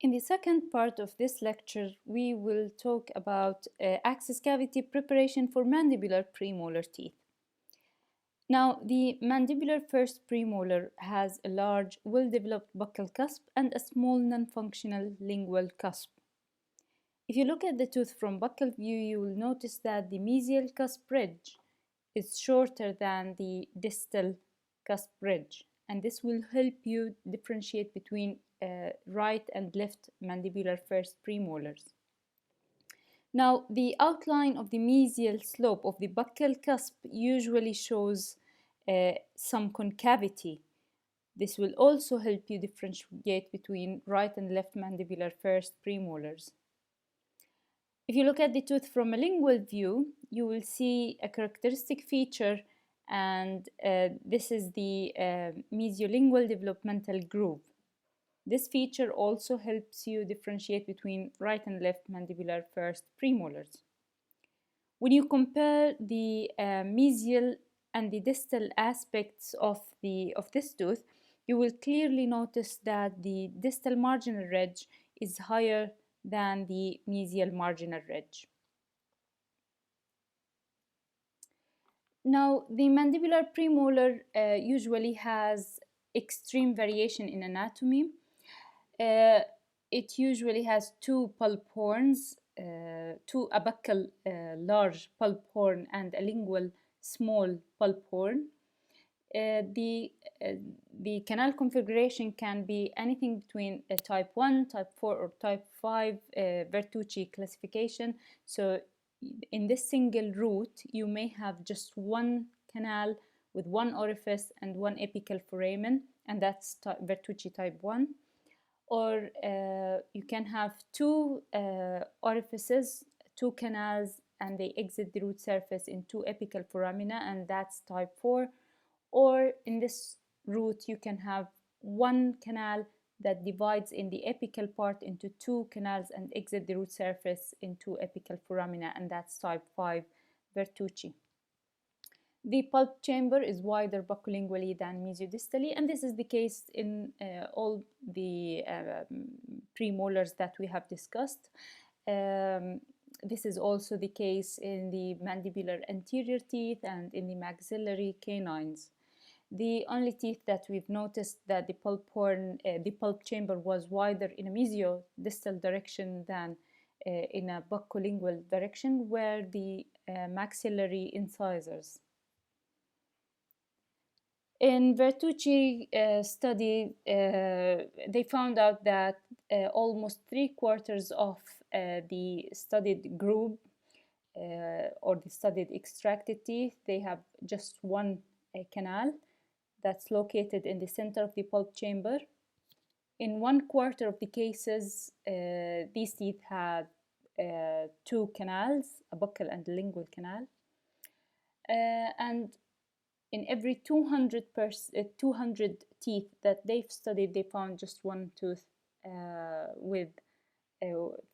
In the second part of this lecture, we will talk about access cavity preparation for mandibular premolar teeth. Now, the mandibular first premolar has a large, well-developed buccal cusp and a small non-functional lingual cusp. If you look at the tooth from buccal view, you will notice that the mesial cusp ridge is shorter than the distal cusp ridge, and this will help you differentiate between right and left mandibular first premolars. Now, the outline of the mesial slope of the buccal cusp usually shows some concavity. This will also help you differentiate between right and left mandibular first premolars. If you look at the tooth from a lingual view, you will see a characteristic feature, and this is the mesiolingual developmental groove. This feature also helps you differentiate between right and left mandibular first premolars. When you compare the mesial and the distal aspects of this tooth, you will clearly notice that the distal marginal ridge is higher than the mesial marginal ridge. Now, the mandibular premolar usually has extreme variation in anatomy. It usually has two pulp horns, a buccal large pulp horn and a lingual small pulp horn. The canal configuration can be anything between type 1, type 4, or type 5 Bertucci classification. So in this single root, you may have just one canal with one orifice and one apical foramen, and that's Bertucci type 1. Or you can have two orifices, two canals, and they exit the root surface in two apical foramina, and that's type 4. Or in this root, you can have one canal that divides in the apical part into two canals and exit the root surface into apical foramina, and that's type 5 Bertucci. The pulp chamber is wider buccolingually than mesiodistally, and this is the case in all the premolars that we have discussed. This is also the case in the mandibular anterior teeth and in the maxillary canines. The only teeth that we've noticed that the pulp chamber was wider in a mesiodistal direction than in a buccolingual direction were the maxillary incisors. In Bertucci study, they found out that almost 3/4 of the studied group or the studied extracted teeth, they have just one canal that's located in the center of the pulp chamber. In 1/4 of the cases, these teeth had two canals, a buccal and a lingual canal. And in every 200 teeth that they've studied, they found just one tooth with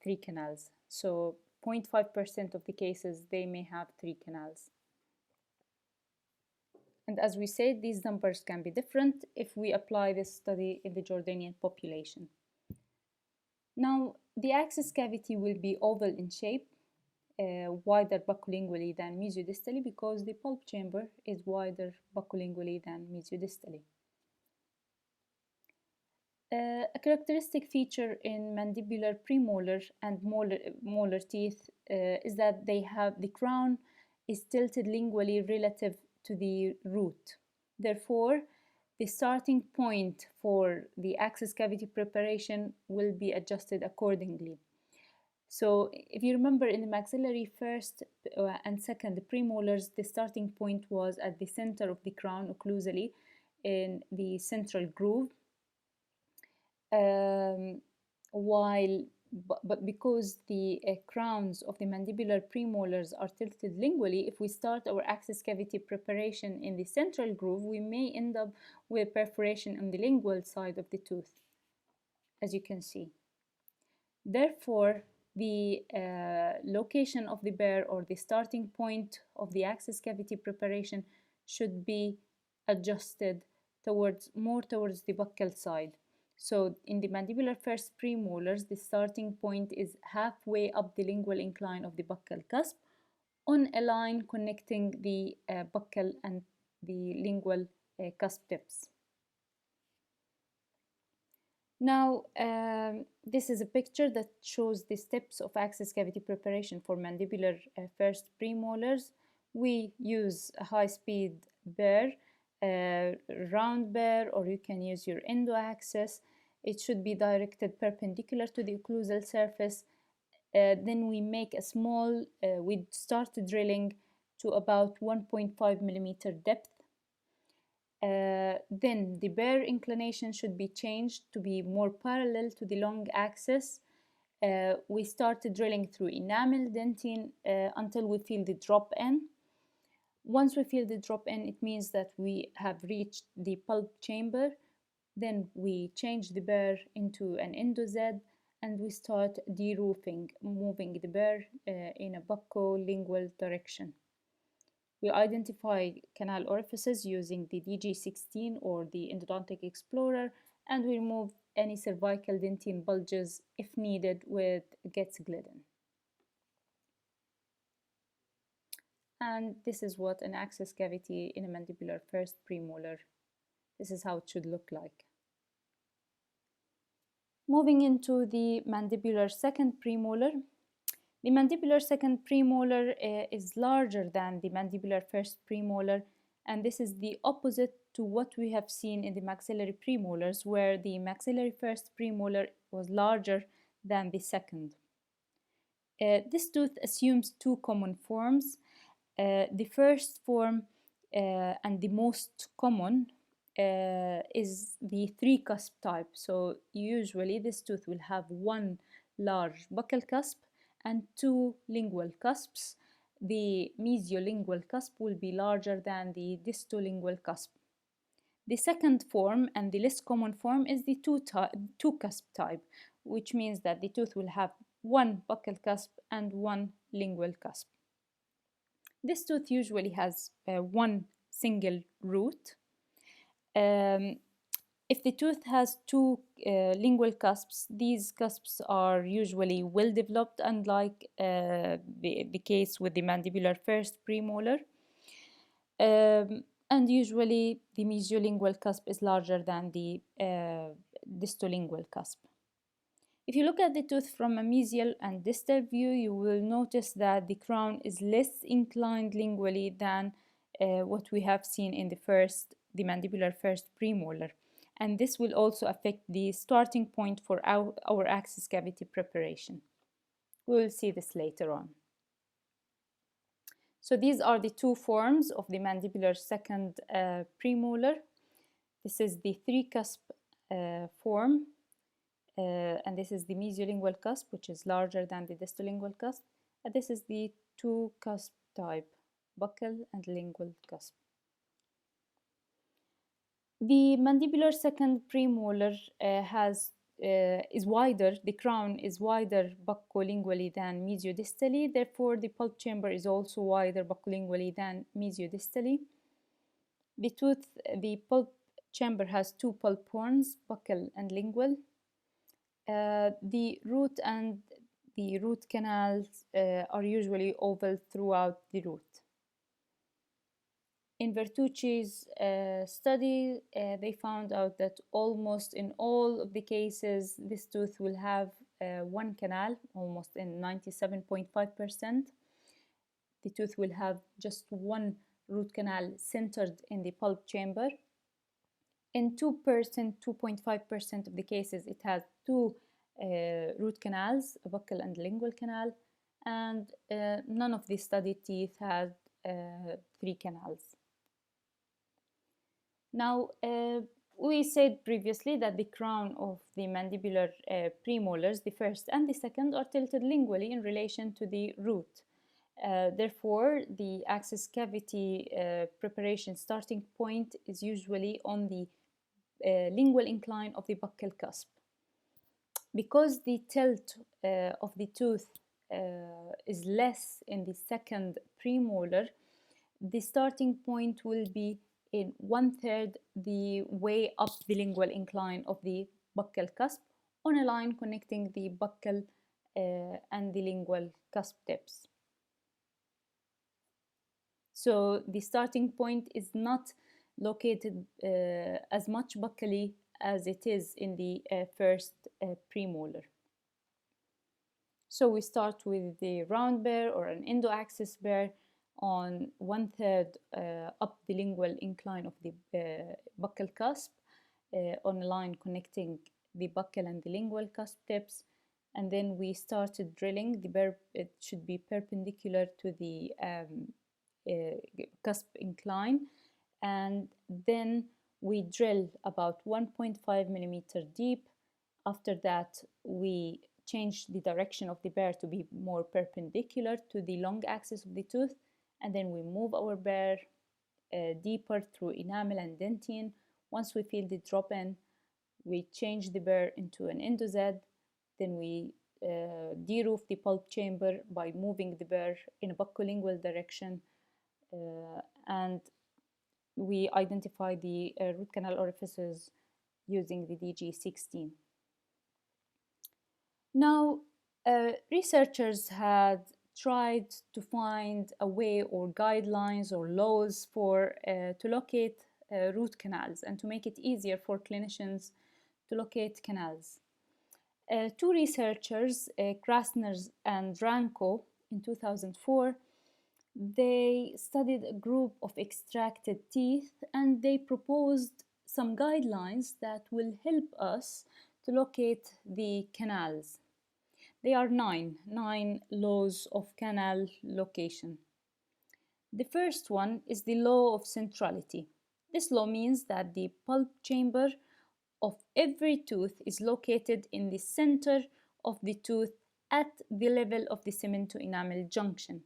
three canals. So 0.5% of the cases, they may have three canals. And as we said, these numbers can be different if we apply this study in the Jordanian population. Now, the access cavity will be oval in shape, wider buccolingually than mesiodistally, because the pulp chamber is wider buccolingually than mesiodistally. A characteristic feature in mandibular premolar and molar teeth is that the crown is tilted lingually relative to the root. Therefore, the starting point for the access cavity preparation will be adjusted accordingly. So if you remember, in the maxillary first and second premolars, the starting point was at the center of the crown occlusally in the central groove. But because the crowns of the mandibular premolars are tilted lingually, if we start our access cavity preparation in the central groove, we may end up with perforation on the lingual side of the tooth, as you can see. Therefore, the location of the burr or the starting point of the access cavity preparation should be adjusted more towards the buccal side. So in the mandibular first premolars, the starting point is halfway up the lingual incline of the buccal cusp on a line connecting the buccal and the lingual cusp tips. Now, this is a picture that shows the steps of access cavity preparation for mandibular first premolars. We use a high-speed burr, round burr, or you can use your endo access. It should be directed perpendicular to the occlusal surface. Then we make a small, we start drilling to about 1.5 millimeter depth. Then the burr inclination should be changed to be more parallel to the long axis. We start drilling through enamel dentine until we feel the drop in. Once we feel the drop in, it means that we have reached the pulp chamber. Then we change the burr into an endo Z and we start deroofing, moving the burr in a buccolingual direction. We identify canal orifices using the DG16 or the endodontic explorer, and we remove any cervical dentine bulges if needed with Getz Glidden. And this is what an access cavity in a mandibular first premolar, this is how it should look like. Moving into the mandibular second premolar. The mandibular second premolar is larger than the mandibular first premolar, and this is the opposite to what we have seen in the maxillary premolars, where the maxillary first premolar was larger than the second. This tooth assumes two common forms. The first form and the most common is the three cusp type. So usually this tooth will have one large buccal cusp and two lingual cusps. The mesiolingual cusp will be larger than the distolingual cusp. The second form and the less common form is the two cusp type, which means that the tooth will have one buccal cusp and one lingual cusp. This tooth usually has one single root. If the tooth has two lingual cusps, these cusps are usually well developed, unlike the case with the mandibular first premolar. And usually the mesiolingual cusp is larger than the distolingual cusp. If you look at the tooth from a mesial and distal view, you will notice that the crown is less inclined lingually than what we have seen in the mandibular first premolar. And this will also affect the starting point for our access cavity preparation. We will see this later on. So these are the two forms of the mandibular second premolar. This is the three cusp form, and this is the mesiolingual cusp, which is larger than the distolingual cusp. And this is the two cusp type, buccal and lingual cusp. The mandibular second premolar is wider, the crown is wider buccolingually than mesiodistally, therefore the pulp chamber is also wider buccolingually than mesiodistally. The pulp chamber has two pulp horns, buccal and lingual. The root and the root canals are usually oval throughout the root. In Vertucci's study, they found out that almost in all of the cases, this tooth will have one canal, almost in 97.5%. The tooth will have just one root canal centered in the pulp chamber. In 2.5% of the cases, it has two root canals, a buccal and lingual canal, and none of the studied teeth had three canals. Now, we said previously that the crown of the mandibular premolars, the first and the second, are tilted lingually in relation to the root. Therefore, the access cavity preparation starting point is usually on the lingual incline of the buccal cusp. Because the tilt of the tooth is less in the second premolar, the starting point will be in 1/3 the way up the lingual incline of the buccal cusp on a line connecting the buccal and the lingual cusp tips. So the starting point is not located as much buccally as it is in the first premolar. So we start with the round burr or an endo-axis burr on 1/3 up the lingual incline of the buccal cusp on a line connecting the buccal and the lingual cusp tips. And then we started drilling. The burr, it should be perpendicular to the cusp incline. And then we drill about 1.5 millimeter deep. After that, we change the direction of the burr to be more perpendicular to the long axis of the tooth, and then we move our burr deeper through enamel and dentine. Once we feel the drop-in, we change the burr into an endo-Z, then we deroof the pulp chamber by moving the burr in a buccolingual direction, and we identify the root canal orifices using the DG16. Now, researchers had tried to find a way or guidelines or laws for to locate root canals and to make it easier for clinicians to locate canals. Two researchers, Krasner and Ranko, in 2004, they studied a group of extracted teeth and they proposed some guidelines that will help us to locate the canals. There are nine laws of canal location. The first one is the law of centrality. This law means that the pulp chamber of every tooth is located in the center of the tooth at the level of the cemento-enamel junction.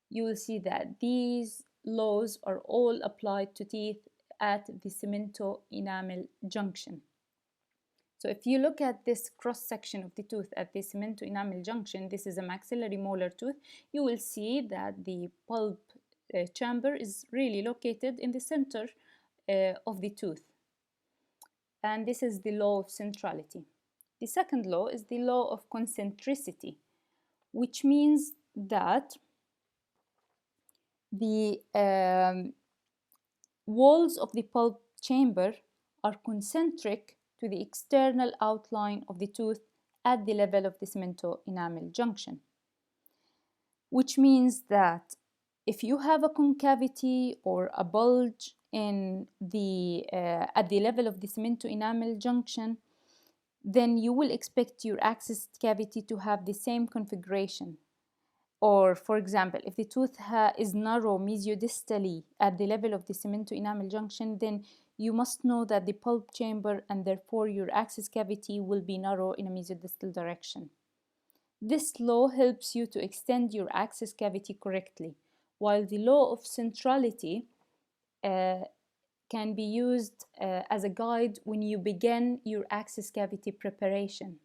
You will see that these laws are all applied to teeth at the cemento-enamel junction. So if you look at this cross-section of the tooth at the cemento-enamel junction, this is a maxillary molar tooth, you will see that the pulp chamber is really located in the center of the tooth. And this is the law of centrality. The second law is the law of concentricity, which means that the walls of the pulp chamber are concentric to the external outline of the tooth at the level of the cemento-enamel junction, which means that if you have a concavity or a bulge in the at the level of the cemento-enamel junction, then you will expect your access cavity to have the same configuration. Or, for example, if the tooth is narrow mesiodistally at the level of the cemento-enamel junction, then you must know that the pulp chamber and therefore your access cavity will be narrow in a mesiodistal direction. This law helps you to extend your access cavity correctly, while the law of centrality can be used as a guide when you begin your access cavity preparation.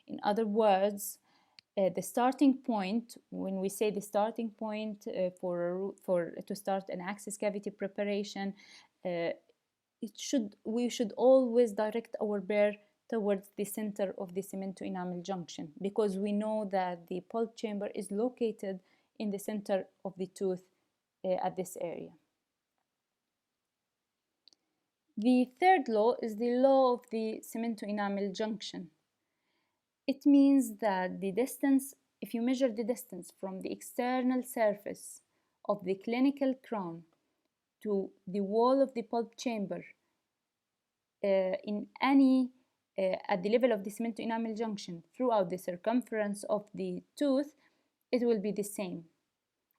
In other words, the starting point, when we say the starting point to start an access cavity preparation, we should always direct our burr towards the center of the cemento-enamel junction, because we know that the pulp chamber is located in the center of the tooth at this area. The third law is the law of the cemento-enamel junction. It means that the distance, if you measure the distance from the external surface of the clinical crown to the wall of the pulp chamber at the level of the cemento-enamel junction throughout the circumference of the tooth, it will be the same,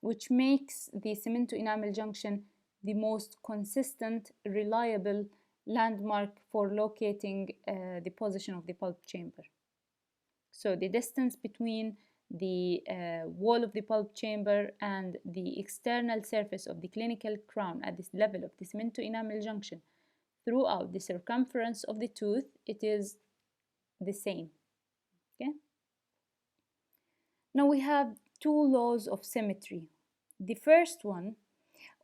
which makes the cemento-enamel junction the most consistent, reliable landmark for locating the position of the pulp chamber. So the distance between the wall of the pulp chamber and the external surface of the clinical crown at this level of the cemento-enamel junction throughout the circumference of the tooth, it is the same. Okay? Now we have two laws of symmetry. The first one,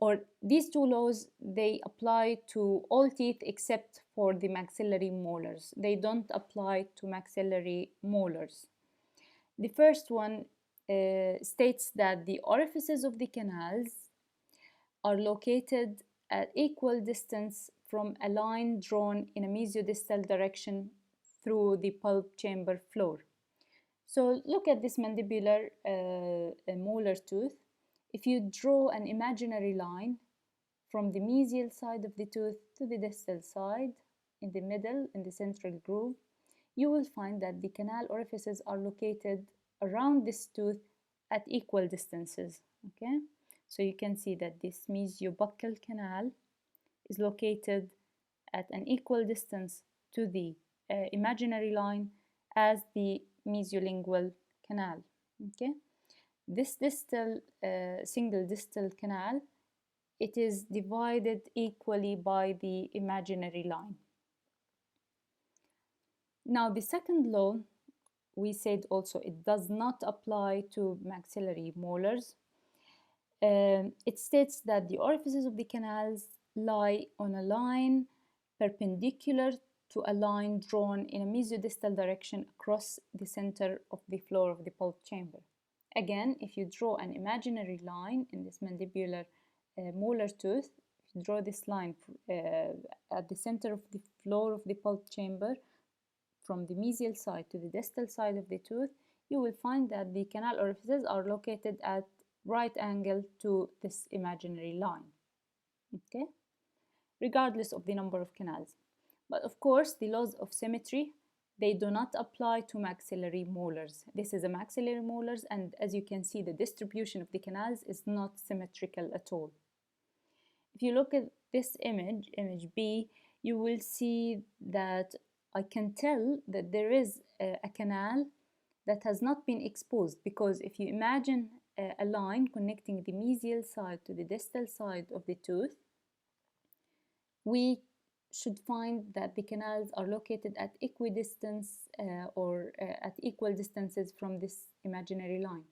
or these two laws, they apply to all teeth except for the maxillary molars. They don't apply to maxillary molars. The first one states that the orifices of the canals are located at equal distance from a line drawn in a mesiodistal direction through the pulp chamber floor. So look at this mandibular molar tooth. If you draw an imaginary line from the mesial side of the tooth to the distal side, in the middle, in the central groove, you will find that the canal orifices are located around this tooth at equal distances. Okay, so you can see that this mesiobuccal canal is located at an equal distance to the imaginary line as the mesiolingual canal. Okay, this distal single distal canal, it is divided equally by the imaginary line. Now the second law, we said also it does not apply to maxillary molars. It states that the orifices of the canals lie on a line perpendicular to a line drawn in a mesiodistal direction across the center of the floor of the pulp chamber. Again, if you draw an imaginary line in this mandibular molar tooth, if you draw this line at the center of the floor of the pulp chamber from the mesial side to the distal side of the tooth, you will find that the canal orifices are located at right angle to this imaginary line, okay, regardless of the number of canals. But of course, the laws of symmetry, they do not apply to maxillary molars. This is a maxillary molars, and as you can see, the distribution of the canals is not symmetrical at all. If you look at this image, image B, you will see that I can tell that there is a canal that has not been exposed, because if you imagine a line connecting the mesial side to the distal side of the tooth, we should find that the canals are located at equidistance at equal distances from this imaginary line.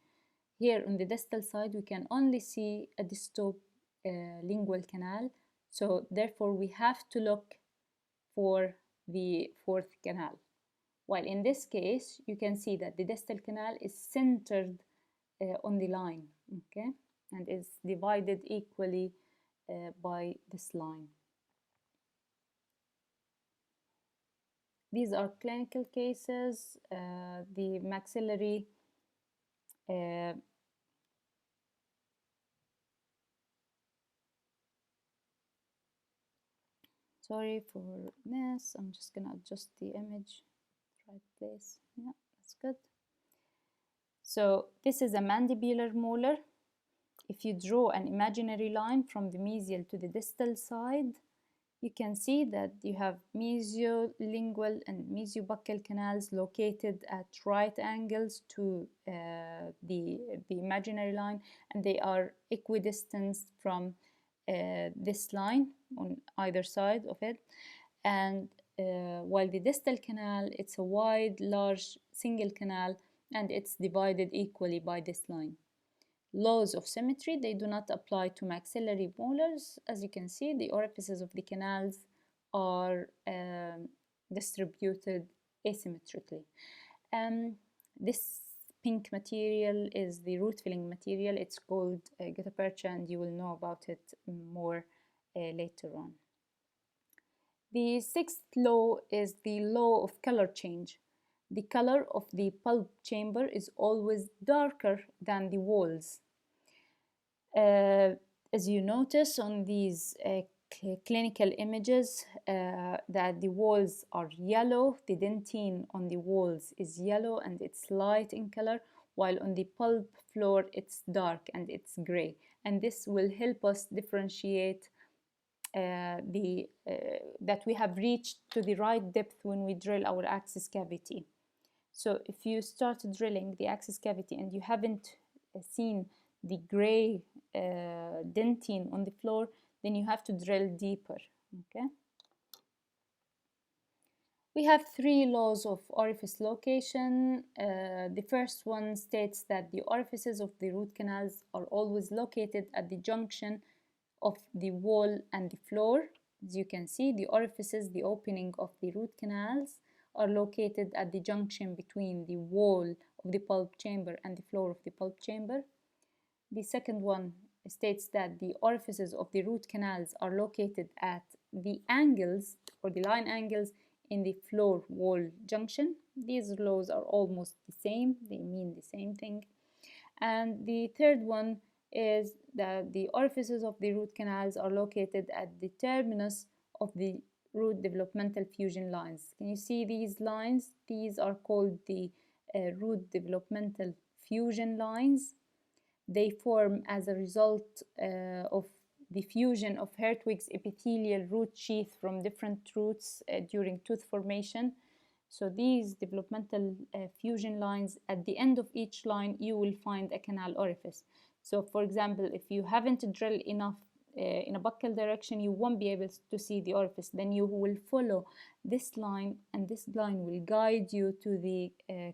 Here on the distal side, we can only see a distal lingual canal, so therefore we have to look for the fourth canal. While in this case, you can see that the distal canal is centered on the line, okay, and is divided equally by this line. These are clinical cases. The maxillary sorry for this, I'm just gonna adjust the image, right place, yeah, that's good. So this is a mandibular molar. If you draw an imaginary line from the mesial to the distal side, you can see that you have mesiolingual and mesiobuccal canals located at right angles to the imaginary line, and they are equidistant from this line on either side of it. And while the distal canal, it's a wide, large single canal, and it's divided equally by this line. Laws of symmetry, they do not apply to maxillary molars. As you can see, the orifices of the canals are distributed asymmetrically. This pink material is the root filling material. It's called gutta percha, and you will know about it more later on. The sixth law is the law of color change. The color of the pulp chamber is always darker than the walls. As you notice on these clinical images, that the walls are yellow, the dentine on the walls is yellow and it's light in color, while on the pulp floor it's dark and it's gray. And this will help us differentiate that we have reached to the right depth when we drill our axis cavity. So if you start drilling the axis cavity and you haven't seen the gray dentine on the floor, then you have to drill deeper, okay? We have three laws of orifice location. The first one states that the orifices of the root canals are always located at the junction of the wall and the floor. As you can see, the orifices, the opening of the root canals, are located at the junction between the wall of the pulp chamber and the floor of the pulp chamber. The second one states that the orifices of the root canals are located at the angles or the line angles in the floor wall junction. These laws are almost the same, they mean the same thing. And the third one is that the orifices of the root canals are located at the terminus of the root developmental fusion lines. Can you see these lines? These are called the root developmental fusion lines. They form as a result of the fusion of Hertwig's epithelial root sheath from different roots during tooth formation. So these developmental fusion lines, at the end of each line, you will find a canal orifice. So for example, if you haven't drilled enough in a buccal direction, you won't be able to see the orifice. Then you will follow this line, and this line will guide you to the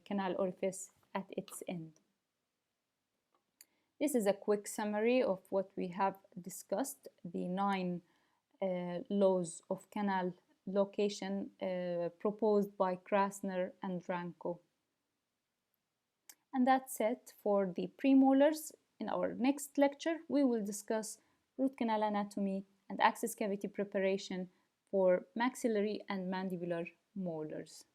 canal orifice at its end. This is a quick summary of what we have discussed, the 9 laws of canal location proposed by Krasner and Ranko. And that's it for the premolars. In our next lecture, we will discuss root canal anatomy and access cavity preparation for maxillary and mandibular molars.